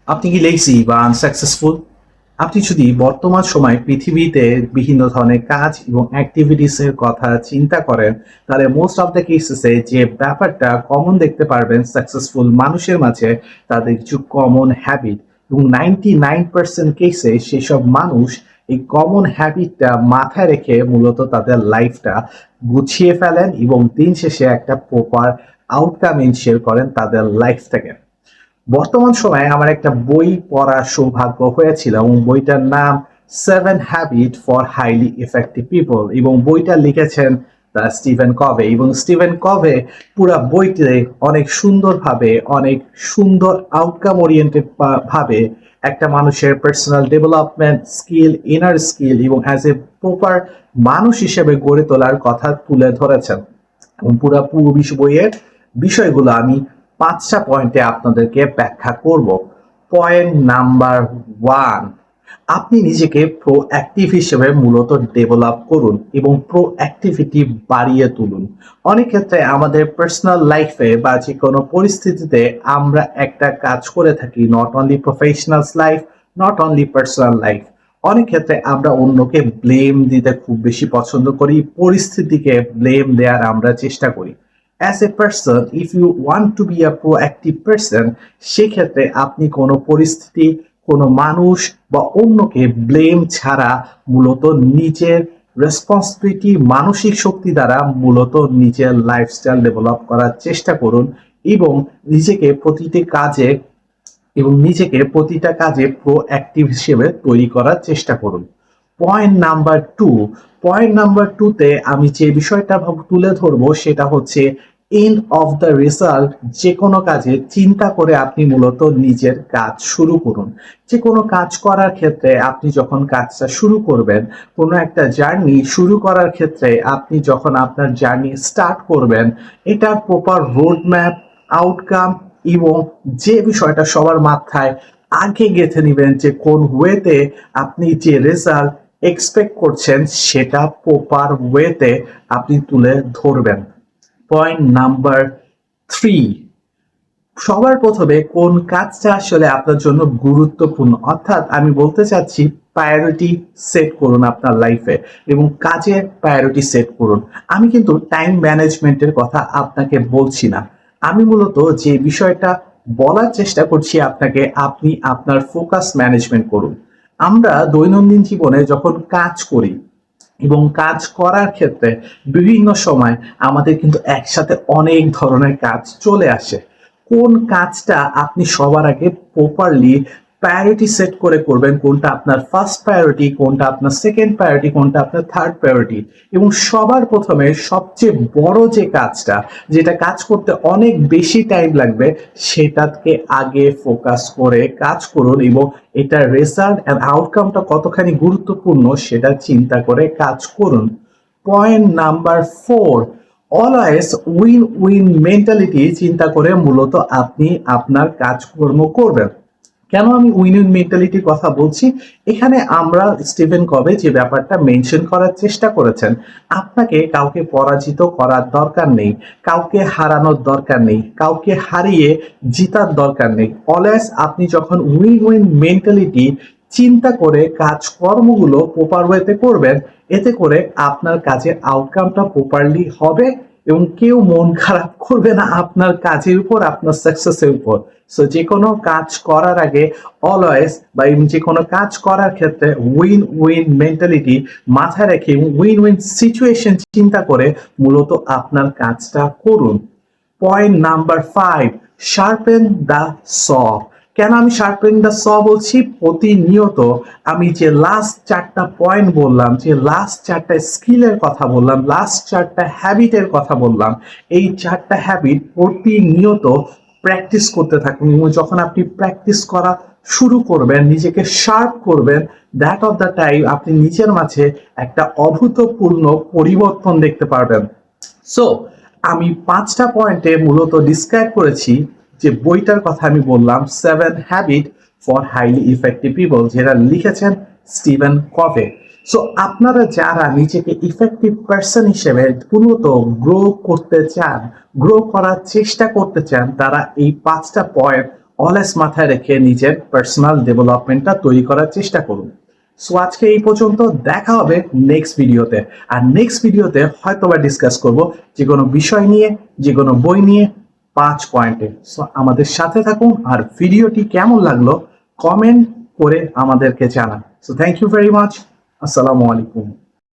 আপনি কি লেজি বা আনসাকসেসফুল? আপনি যদি বর্তমান সময়ে পৃথিবীতে বিভিন্ন ধরনের কাজ এবং অ্যাক্টিভিটিস এর কথা চিন্তা করেন, তাহলে মোস্ট অফ দ্য কেসেসে যে ব্যাপারটা কমন দেখতে পারবেন সাকসেসফুল মানুষের মাঝে, তাদের কিছু কমন হ্যাবিট, এবং 99% কেসে সেসব মানুষ এই কমন হ্যাবিটটা মাথায় রেখে মূলত তাদের লাইফটা গুছিয়ে ফেলেন এবং দিন শেষে একটা প্রপার আউটকাম এনশিওর করেন তাদের লাইফ থেকে। বর্তমান সময়ে আমার একটা বই পড়ার সৌভাগ্য হয়েছিল এবং বইটার নাম seven habit for highly effective people, এবং বইটা লিখেছেন স্টিভেন কভে। এবং স্টিভেন কভে পুরা বইতে অনেক সুন্দরভাবে, অনেক সুন্দর আউটকাম ওরিয়েন্টেড ভাবে একটা মানুষের personal development skill, inner skill এবং অ্যাজ এ প্রপার মানুষ হিসেবে গড়ে তোলার কথা তুলে ধরেছেন। এবং পুরো বইয়ের বিষয়গুলো আমি 5টা পয়েন্টে আপনাদেরকে ব্যাখ্যা করব। পয়েন্ট নাম্বার 1, আপনি নিজেকে প্রোঅ্যাক্টিভ হিসেবে মূলত ডেভেলপ করুন এবং প্রোঅ্যাক্টিভিটি বাড়িয়ে তুলুন। অনেক ক্ষেত্রে আমাদের পার্সোনাল লাইফে বা যে কোনো পরিস্থিতিতে আমরা একটা কাজ করে থাকি, not only professional life, not only personal life. অনেক ক্ষেত্রে আমরা অন্যকে ব্লেম দিতে খুব বেশি পছন্দ করি, পরিস্থিতিকে ব্লেম দেওয়ার আমরা চেষ্টা করি। As a person, if you want to be a proactive person, সেক্ষেত্রে আপনি কোনো পরিস্থিতি, কোনো মানুষ বা অন্যকে ব্লেম ছাড়া মূলত নিজের রেসপন্সিবিলিটি, মানসিক শক্তি দ্বারা মূলত নিজের লাইফস্টাইল ডেভেলপ করার চেষ্টা করুন এবং নিজেকে প্রতিটা কাজে প্রোঅ্যাক্টিভ হিসেবে তৈরি করার চেষ্টা করুন। পয়েন্ট নাম্বার 2তে আমি যে বিষয়টা তুলে ধরবো সেটা হচ্ছে এন্ড অফ দ্য রেজাল্ট। যে কোনো কাজে চিন্তা করে আপনি মূলত নিজের কাজ শুরু করুন। যে কোনো কাজ করার ক্ষেত্রে আপনি যখন কাজটা শুরু করবেন, কোনো একটা জার্নি শুরু করার ক্ষেত্রে আপনি যখন আপনার জার্নি স্টার্ট করবেন, এটার প্রপার রোড ম্যাপ, আউটকাম এবং যে বিষয়টা সবার মাথায় আগে গেঁথে নিবেন যে কোন ওয়েতে আপনি যে রেজাল্ট এক্সপেক্ট করছেন সেটা প্রপার ওয়েতে আপনি তুলে ধরবেন। পয়েন্ট নাম্বার 3, সবার প্রথমে কোন কাজটা আসলে আপনার জন্য গুরুত্বপূর্ণ, অর্থাৎ আমি বলতে চাচ্ছি প্রায়োরিটি সেট করুন আপনার লাইফে এবং কাজে প্রায়োরিটি সেট করুন। আমি কিন্তু টাইম ম্যানেজমেন্টের কথা আপনাকে বলছি না, আমি মূলত যে বিষয়টা বলার চেষ্টা করছি আপনাকে, আপনি আপনার ফোকাস ম্যানেজমেন্ট করুন। আমরা দৈনন্দিন জীবনে যখন কাজ করি এবং কাজ করার ক্ষেত্রে বিভিন্ন সময় আমাদের কিন্তু একসাথে অনেক ধরনের কাজ চলে আসে। কোন কাজটা আপনি সবার আগে প্রপারলি প্রায়োরিটি সেট করে করবেন, কোনটা আপনার ফার্স্ট প্রায়োরিটি, কোনটা আপনার সেকেন্ড প্রায়োরিটি, কোনটা আপনার থার্ড প্রায়োরিটি, এবং সবার প্রথমে সবচেয়ে বড় যে কাজটা, যেটা কাজ করতে অনেক বেশি টাইম লাগবে, সেটাকে আগে ফোকাস করে কাজ করুন এবং এটার রেজাল্ট অ্যান্ড আউটকামটা কতখানি গুরুত্বপূর্ণ সেটা চিন্তা করে কাজ করুন। Point number 4, always win win mentality চিন্তা করে মূলত আপনি আপনার কাজকর্ম করবেন। কেন আমি উইন উইন মেন্টালিটির কথা বলছি? এখানে আমরা স্টিভেন কভে যে ব্যাপারটা মেনশন করার চেষ্টা করেছেন, আপনাকে কাউকে পরাজিত করার দরকার নেই, কাউকে হারানোর দরকার নেই, কাউকে হারিয়ে জিতার দরকার নেই। অলওয়েজ আপনি যখন উইন উইন মেন্টালিটি চিন্তা করে কাজকর্মগুলো প্রপার ওয়েতে করবেন, এতে করে আপনার কাজের আউটকামটা প্রপারলি হবে এবং কেউ মন খারাপ করবে না আপনার কাজের উপর, আপনার সাকসেসের উপর। সো যে কোনো কাজ করার আগে অলওয়েজ বা যে কোনো কাজ করার ক্ষেত্রে উইন উইন মেন্টালিটি মাথায় রেখে উইন উইন সিচুয়েশন চিন্তা করে মূলত আপনার কাজটা করুন। পয়েন্ট নাম্বার 5, শার্পেন দ্য স। কেন আমি শার্পেন দ্য স বলছি? প্রতিনিয়ত আমি যে লাস্ট 4টা পয়েন্ট বললাম, যে লাস্ট 4টা স্কিলের কথা বললাম, লাস্ট 4টা হ্যাবিটের কথা বললাম, এই 4টা হ্যাবিট প্রতিনিয়ত প্র্যাকটিস করতে থাকুন এবং যখন আপনি প্র্যাকটিস করা শুরু করবেন, নিজেকে শার্প করবেন, দ্যাট অফ দ্য টাইম আপনি নিজের মাঝে একটা অভূতপূর্ণ পরিবর্তন দেখতে পারবেন। সো আমি 5টা পয়েন্টে মূলত ডিসক্রাইব করেছি যে বইটার কথা আমি বললাম, seven habit for highly effective people, যেটা লিখেছেন স্টিভেন কভে। সো আপনারা যারা নিজেকে ইফেক্টিভ পার্সন হিসেবে মূলত গ্রো করতে চান, গ্রো করার চেষ্টা করতে চান, তারা এই 5টা পয়েন্ট অলওয়েজ মাথায় রেখে নিজের পার্সোনাল ডেভেলপমেন্টটা তৈরি করার চেষ্টা করুন। সো আজকে এই পর্যন্ত, দেখা হবে নেক্সট ভিডিওতে। আর নেক্সট ভিডিওতে হয়তোবা ডিসকাস করব যে কোনো বিষয় নিয়ে, যে কোনো বই নিয়ে 5 পয়েন্টে। সো আমাদের সাথে থাকুন, আর ভিডিওটি কেমন লাগলো কমেন্ট করে আমাদেরকে জানান। So thank you very much. আসসালামু আলাইকুম।